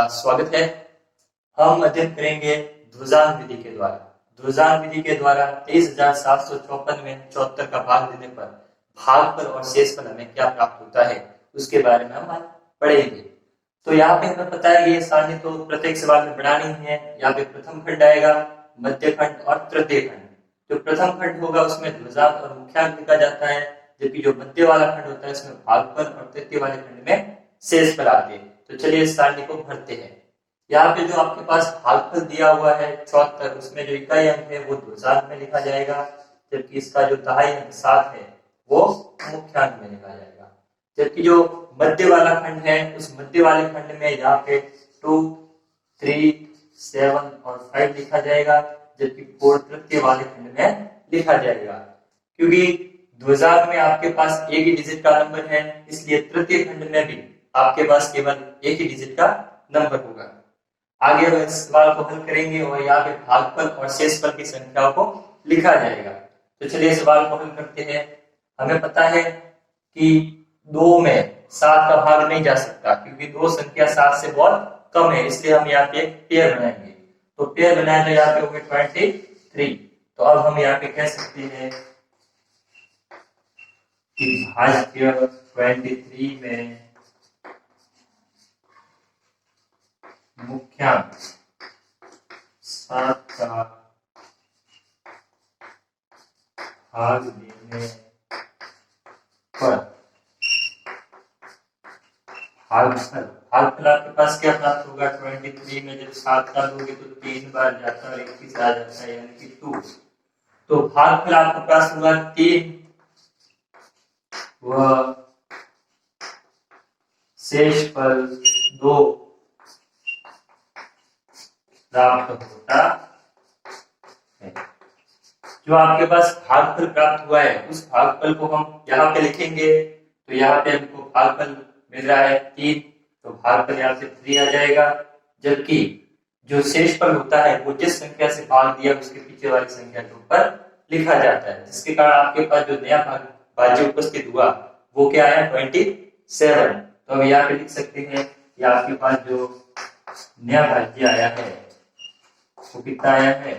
आपका स्वागत है। हम अध्ययन करेंगे ध्रुजान विधि के द्वारा। ध्रुजान विधि के द्वारा 23,754 में 74 का भाग देने पर भागफल और शेषफल हमें क्या प्राप्त होता है उसके बारे में हम आज पढ़ेंगे। तो यहाँ पे हमें पता है ये सारणी तो प्रत्येक सवाल में बनानी है। यहाँ पे प्रथम खंड आएगा, मध्य खंड और तृतीय खंड। जो प्रथम खंड होगा उसमें ध्रुजान और मुख्यांक लिखा जाता है, जबकि जो मध्य वाला खंड होता है उसमें भागफल और तृतीय वाले खंड में शेषफल आते हैं। तो चलिए इस सारणी को भरते हैं। यहाँ पे जो आपके पास भागफल दिया हुआ है 74, उसमें जो इकाई अंक है वो ध्रुजांक में लिखा जाएगा, जबकि इसका जो दहाई अंक 7 है वो मुख्यांक में लिखा जाएगा। जबकि जो मध्य वाला खंड है उस मध्य वाले खंड में यहाँ पे 2, 3, 7 और 5 लिखा जाएगा, जबकि 4 तृतीय वाले खंड में लिखा जाएगा। क्योंकि ध्रुजांक में आपके पास एक ही डिजिट का नंबर है, इसलिए तृतीय खंड में भी आपके पास केवल एक ही डिजिट का नंबर होगा। आगे हम इस सवाल को हल करेंगे और यहाँ पे भागफल और शेषफल की संख्याओं को लिखा जाएगा। तो चलिए सवाल को हल करते हैं। हमें पता है कि 2 में 7 का भाग नहीं जा सकता, क्योंकि 2 संख्या 7 से बहुत कम है, इसलिए हम यहाँ पे एक पेयर बनाएंगे। तो पेयर बनाए तो यहाँ पे हो गए 23। तो अब हम यहाँ पे कह सकते हैं कि भाज्य 23 में मुख्यांक 7 का भाग देने पर भागफल आपके पास क्या प्राप्त होगा। 23 में जब 7 का लोगे तो 3 बार जाता है और 21 आ जाता है, यानी कि 2। तो भागफल आपके पास होगा 3 व शेषफल 2 प्राप्त होता है। जो आपके पास भागफल प्राप्त हुआ है उस भागफल को हम यहाँ पे लिखेंगे। तो यहाँ पे हमको भागफल मिल रहा है 3, तो भागफल यहाँ से 3 आ जाएगा। जबकि जो शेषफल होता है वो जिस संख्या से भाग दिया उसके पीछे वाली संख्या के ऊपर लिखा जाता है, जिसके कारण आपके पास जो नया भाज्य उपस्थित हुआ वो क्या आया 27। तो हम यहाँ पे लिख सकते हैं कि आपके पास जो नया भाज्य आया है वो कितना आया है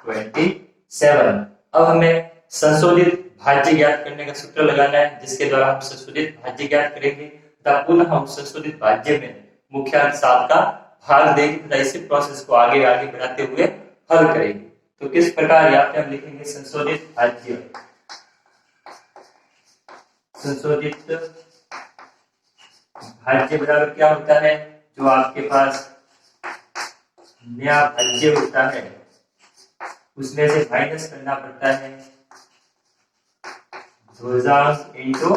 27। अब हमें संशोधित भाज्य ज्ञात करने का सूत्र लगाना है, जिसके द्वारा हम संशोधित भाज्य ज्ञात करेंगे तथा पुनः हम संशोधित भाज्य में मुख्यांक 7 का भाग देंगे तथा इसी प्रोसेस को आगे आगे बढ़ाते हुए हल करेंगे। तो किस प्रकार यहाँ पे हम लिखेंगे संशोधित भाज्य। संशोधित भाज्य बराबर क्या होता है, जो आपके पास नया भाज्य होता है उसमें से माइनस करना पड़ता है ध्रुजांक इंटू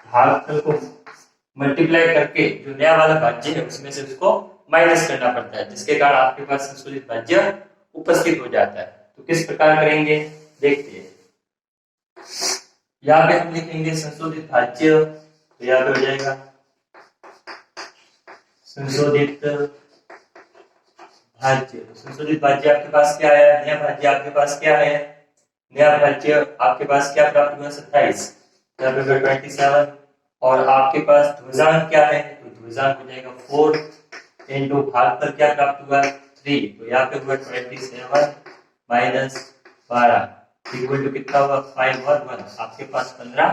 भागफल को मल्टीप्लाई करके जो नया वाला भाज्य है उसमें से उसको माइनस करना पड़ता है, जिसके कारण आपके पास संशोधित भाज्य उपस्थित हो जाता है। तो किस प्रकार करेंगे देखते हैं। यहाँ पे हम लिखेंगे संशोधित भाज्य, तो यहाँ पे हो जाएगा संशोधित भाज्य। तो संशोधित भाज्य आपके पास क्या है, नया भाज्य आपके पास क्या है, नया भाज्य आपके पास क्या प्राप्त हुआ 27, यहाँ पे 27। और आपके पास ध्रुजांक क्या है, तो ध्रुजांक हो जाएगा 4 इंटू भागफल क्या प्राप्त हुआ 3, तो यहाँ पे हुआ 27 माइनस 12 इक्वल टू कितना हुआ 5 और 1, आपके पास 15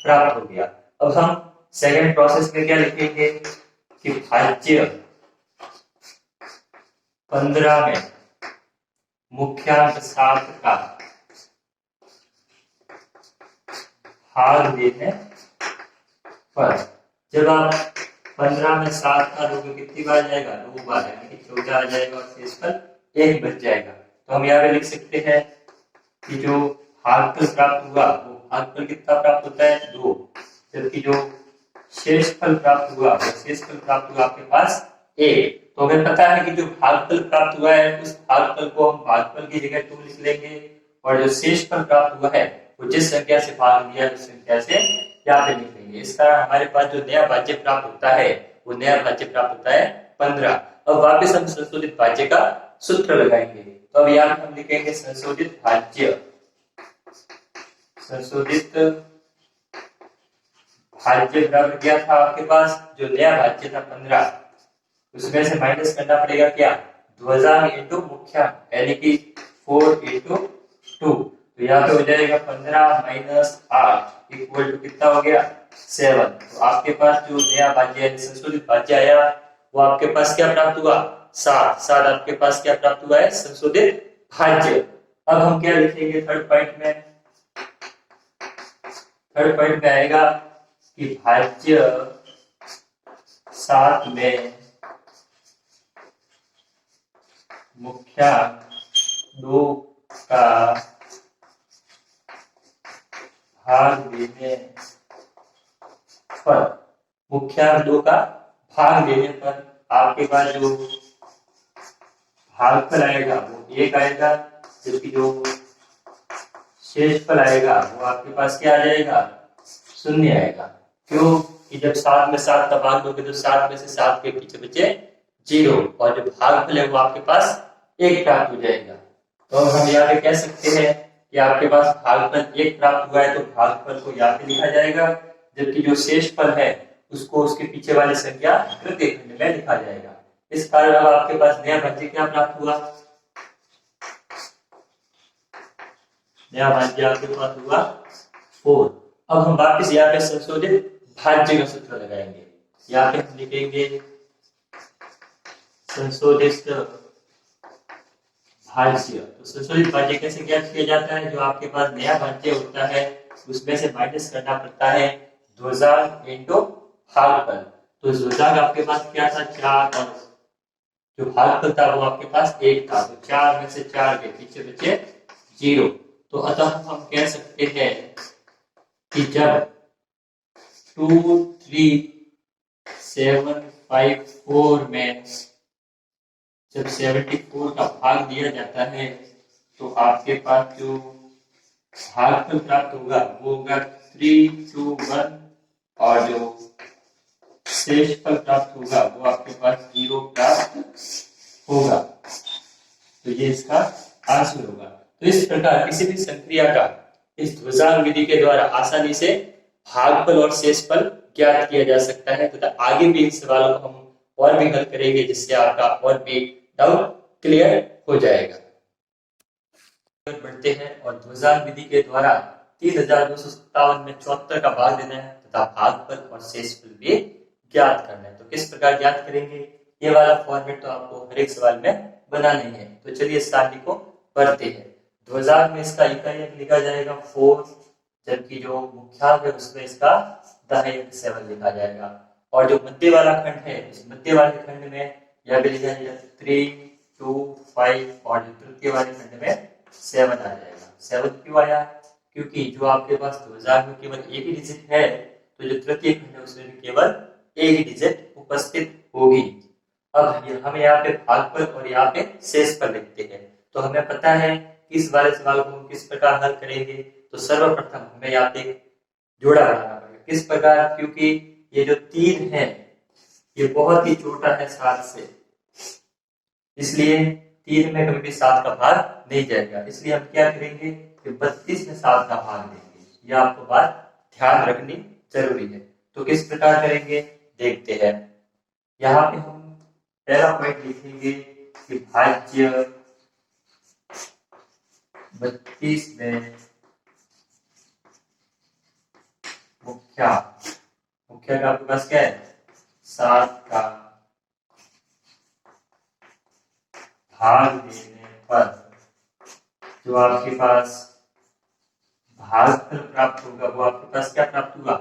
प्राप्त हो गया। अब हम सेकंड प्रोसेस में क्या लिखेंगे कि भाज्य 15 में मुख्यांक 7 का भाग देने पर, जब आप 15 में 7 का लोगे कितनी बार जाएगा 2 बार, यानी कि 14 आ जाएगा और शेषफल 1 बच जाएगा। तो हम यहाँ पे लिख सकते हैं कि जो भागफल प्राप्त हुआ वो भागफल कितना प्राप्त होता है 2, जबकि जो शेषफल प्राप्त हुआ वो शेषफल प्राप्त हुआ आपके पास 1। तो हमें पता है कि जो भागफल प्राप्त हुआ है उस भागफल को हम भागफल की जगह 2 लिख लेंगे, और जो शेषफल प्राप्त हुआ है वो जिस संख्या से भाग दिया उस संख्या से यहाँ पे लिख लेंगे। इस कारण हमारे पास जो नया भाज्य प्राप्त होता है वो नया भाज्य प्राप्त होता है 15। अब वापस हम संशोधित भाज्य का सूत्र लगाएंगे। तो अब यहाँ हम लिखेंगे संशोधित भाज्य। संशोधित भाज्य बराबर क्या था आपके पास, जो नया भाज्य था 15, उसमें से माइनस करना पड़ेगा क्या, ध्वजांक इंटू मुख्याङ्क, यानी कि 4 इंटू 2। तो यहाँ पे हो जाएगा 15 माइनस 8 इक्वल टू कितना हो गया 7। तो आपके पास जो नया भाज्य यानी संशोधित भाज्य आया वो आपके पास क्या प्राप्त हुआ 7। 7 आपके पास क्या प्राप्त हुआ है, संशोधित भाज्य। अब हम क्या लिखेंगे थर्ड पॉइंट में, थर्ड पॉइंट में आएगा कि भाज्य 7 में मुख्याङ्क 2 का भाग देने पर, मुख्याङ्क 2 का भाग देने पर आपके पास जो भागफल आएगा वो 1 आएगा, जबकि जो शेषफल आएगा वो आपके पास क्या आ जाएगा, 0 आएगा। क्यों कि जब 7 में 7 का भाग दोगे तो 7 में से 7 के पीछे बचे 0 और जो भागफल है वो आपके पास 1 प्राप्त हो जाएगा। तो हम यहाँ पे कह सकते हैं कि आपके पास भागफल 1 प्राप्त हुआ है, तो भागफल को यहाँ पे लिखा जाएगा, जबकि जो शेषफल है उसको उसके पीछे वाली संख्या तृतीय खंड में लिखा जाएगा। इस कारण अब आपके पास नया भाज्य क्या प्राप्त हुआ, नया भाज्य आपके पास हुआ 4। अब हम वापस यहाँ पे संशोधित भाज्य का सूत्र लगाएंगे। यहाँ पे हम लिखेंगे संशोधित भाज्य। तो संशोधित भाज्य कैसे ज्ञात किया जाता है, जो आपके पास नया भाज्य होता है उसमें से माइनस करना पड़ता है ध्वजांक इंटू भागफल। तो ध्वजांक आपके पास क्या था 4 और जो भागफल था वो आपके पास 1 था, तो 4 में से 4 के पीछे बचे 0। तो अतः हम कह सकते हैं कि जब 2 3 7 5 4 में जब 74 का भाग दिया जाता है तो आपके पास जो भागफल प्राप्त होगा वो होगा 3 2 1 और जो शेषफल प्राप्त होगा वो आपके पास 0 प्राप्त होगा। तो ये इसका आंसर होगा। तो इस प्रकार किसी भी संक्रिया का इस ध्वजांक विधि के द्वारा आसानी से भागफल और शेषफल ज्ञात किया जा सकता है तथा आगे भी इन सवालों को हम और भी हल करेंगे, जिससे आपका और भी डाउट क्लियर हो जाएगा। बढ़ते हैं और ध्वजांक विधि के द्वारा 3257 में 74 का भाग देना है तथा भागफल और शेषफल भी ज्ञात करना है। तो किस प्रकार ज्ञात करेंगे, ये वाला फॉर्मेट तो आपको हर एक सवाल में बनाना ही है। तो चलिए इस सारणी को पढ़ते हैं। ध्वजांक में इसका इकाई अंक लिखा जाएगा 4, जबकि जो मुख्याङ्क है उसमें इसका दहाई अंक 7 लिखा जाएगा। और जो मध्य वाला खंड है उस मध्य वाले खंड में यह भी लिखा जाएगा 3 2 5 और जो तृतीय वाले खंड में 7 आ जाएगा। 7 क्यों आया, क्योंकि जो आपके पास ध्वजांक में केवल एक ही डिजिट है तो जो तृतीय खंड है उसमें भी केवल एक ही डिजिट उपस्थित होगी। अब हम यहाँ पे भागफल और यहाँ पे शेषफल लिखते हैं। तो हमें पता है कि इस वाले सवाल को हम किस प्रकार हल करेंगे। तो सर्वप्रथम हमें यहाँ पे जोड़ा बनाना पड़ेगा। किस प्रकार, क्योंकि ये जो 3 है ये बहुत ही छोटा है 7 से, इसलिए 3 में कभी भी 7 का भाग नहीं जाएगा। इसलिए हम क्या करेंगे कि 32 में 7 का भाग देंगे। यह आपको बात ध्यान रखनी जरूरी है। तो किस प्रकार करेंगे देखते हैं। यहाँ पे हम पहला पॉइंट लिखेंगे कि भाज्य 32 में मुख्याङ्क आपके पास क्या है 7 का भाग देने पर जो आपके पास भागफल प्राप्त होगा वो आपके पास क्या प्राप्त होगा।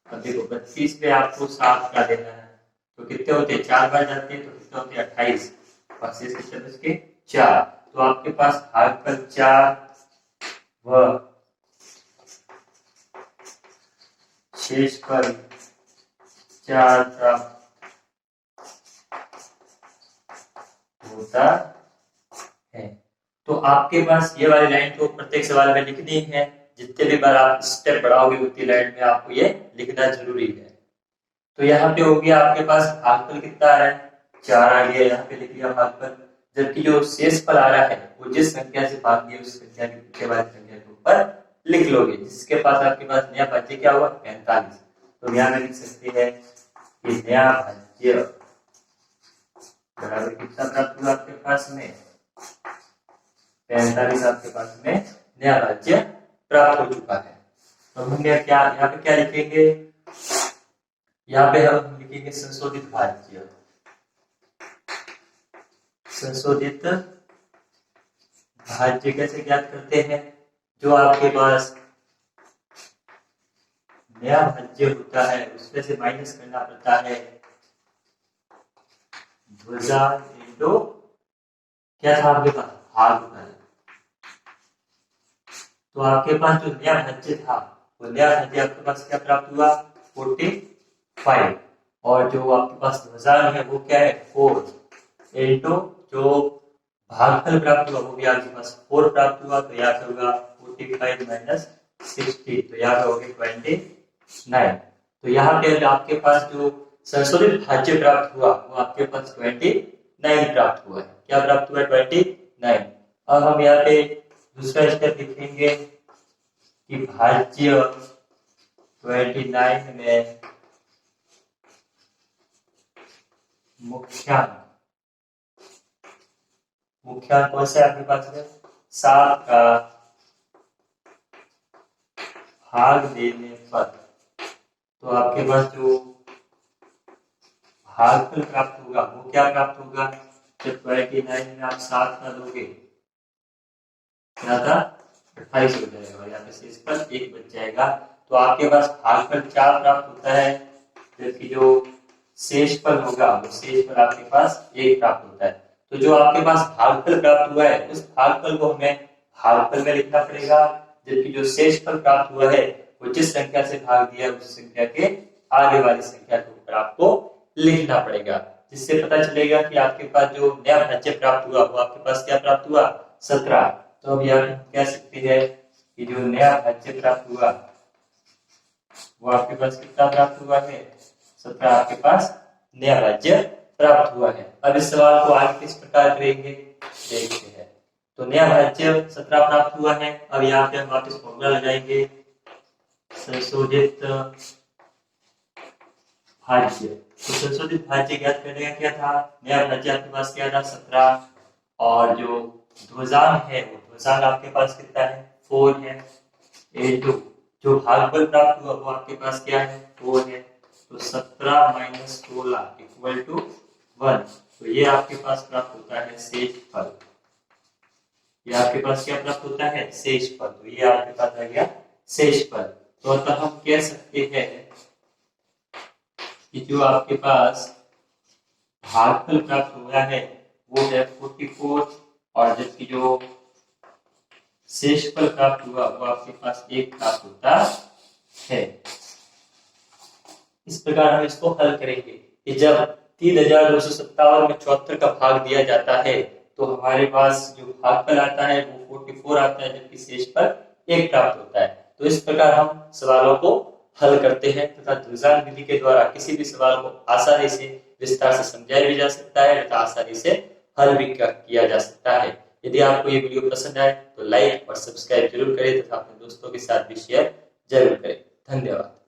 अब देखो 32 में आपको 7 का देना है तो कितने होते हैं, 4 बार जाते हैं तो कितने होते हैं 28 और शेष कितने बच के 4। तो आपके पास भागफल 4 व शेषफल 4 प्राप्त होता है। तो आपके पास ये वाली लाइन तो प्रत्येक सवाल में लिखनी है। जितने भी बार आप स्टेप बढ़ाओगे उतनी लाइन में आपको ये लिखना जरूरी है। तो यहाँ पे हो गया आपके पास भागफल कितना आ रहा है 4 आ गया, यहाँ पे लिख लिया भागफल। जबकि जो शेषफल आ रहा है वो जिस संख्या से भाग दिया उस संख्या के बाद संख्या के ऊपर लिख लोगे। जिसके पास आपके पास नया भाज्य क्या हुआ 45। तो यहाँ में लिख सकते हैं कि नया भाज्य बराबर कितना प्राप्त हुआ आपके पास में 45 आपके पास में नया भाज्य प्राप्त हो चुका है। तो हम क्या यहाँ पे क्या लिखेंगे, यहाँ पे हम लिखेंगे संशोधित भाज्य। संशोधित भाज्य कैसे ज्ञात करते हैं, जो आपके पास नया भाज्य होता है उसमें से माइनस करना पड़ता है भुजांक इंटू क्या था आपके पास भागफल। तो आपके पास जो नया भाज्य था वो नया भाज्य आपके पास क्या प्राप्त हुआ 45, और जो आपके पास भुजांक है वो क्या है 4 इंटू जो भागफल प्राप्त हुआ वो भी आपके पास 4 प्राप्त हुआ। तो यहाँ से होगा 45 माइनस 60, तो यहाँ पे होगी 29। तो यहाँ पे आपके पास जो संशोधित भाज्य प्राप्त हुआ वो आपके पास 29 प्राप्त हुआ है। क्या प्राप्त हुआ 29। अब हम यहाँ पे दूसरा स्टेप लिखेंगे कि भाज्य 29 में मुख्यांक कौन सा आपके पास है 7 का भाग देने पर, तो आपके पास जो भागफल प्राप्त होगा वो क्या प्राप्त होगा, जब 29 में आप 7 का दोगे क्या था 28 हो जाएगा, और यहाँ पे शेष पर 1 बच जाएगा। तो आपके पास भागफल 4 प्राप्त होता है, जबकि जो शेषफल होगा वो शेषफल आपके पास 1 प्राप्त होता है। तो जो आपके पास भागफल प्राप्त हुआ है उस भागफल को हमें भागफल में लिखना पड़ेगा, जबकि जो शेषफल प्राप्त हुआ है वो जिस संख्या से भाग दिया उस संख्या के आगे वाली संख्या के ऊपर आपको लिखना पड़ेगा, जिससे पता चलेगा कि आपके पास जो नया भाज्य प्राप्त हुआ वो आपके पास क्या प्राप्त हुआ 17। तो अब यहाँ कह सकते हैं कि जो नया भाज्य प्राप्त हुआ वो आपके पास कितना प्राप्त हुआ है 17 आपके पास नया भाज्य प्राप्त हुआ है। अब इस सवाल को आगे किस प्रकार करेंगे देखते हैं। तो नया भाज्य 17 प्राप्त हुआ है। अब यहाँ पे हम वापस फॉर्मूला लगाएंगे संशोधित भाज्य। तो संशोधित भाज्य ज्ञात करने का क्या था, नया भाज्य आपके पास क्या था 17, और जो ध्वजांक है वो ध्वजांक आपके पास कितना है 4 है, जो भागफल प्राप्त हुआ वो आपके पास क्या है 4 है। तो 17 माइनस 16 इक्वल टू 1। तो ये आपके पास प्राप्त होता है शेषफल। ये आपके पास क्या प्राप्त होता है शेषफल। तो ये आपके पास आ गया शेषफल। तो अतः हम कह सकते हैं कि जो आपके पास भागफल प्राप्त हुआ है वो है 44, और जबकि जो शेषफल प्राप्त हुआ वो आपके पास 1 प्राप्त होता है। इस प्रकार हम इसको हल करेंगे कि जब 3257 में 74 का भाग दिया जाता है तो हमारे पास जो भागफल आता है वो 44 आता है, जबकि शेषफल 1 प्राप्त होता है। तो इस प्रकार हम सवालों को हल करते हैं तथा ध्रुजांक विधि के द्वारा किसी भी सवाल को आसानी से विस्तार से समझाया भी जा सकता है तथा आसानी से हल भी किया जा सकता है। यदि आपको ये वीडियो पसंद आए तो लाइक और सब्सक्राइब जरूर करें तथा अपने दोस्तों के साथ भी शेयर जरूर करें। धन्यवाद।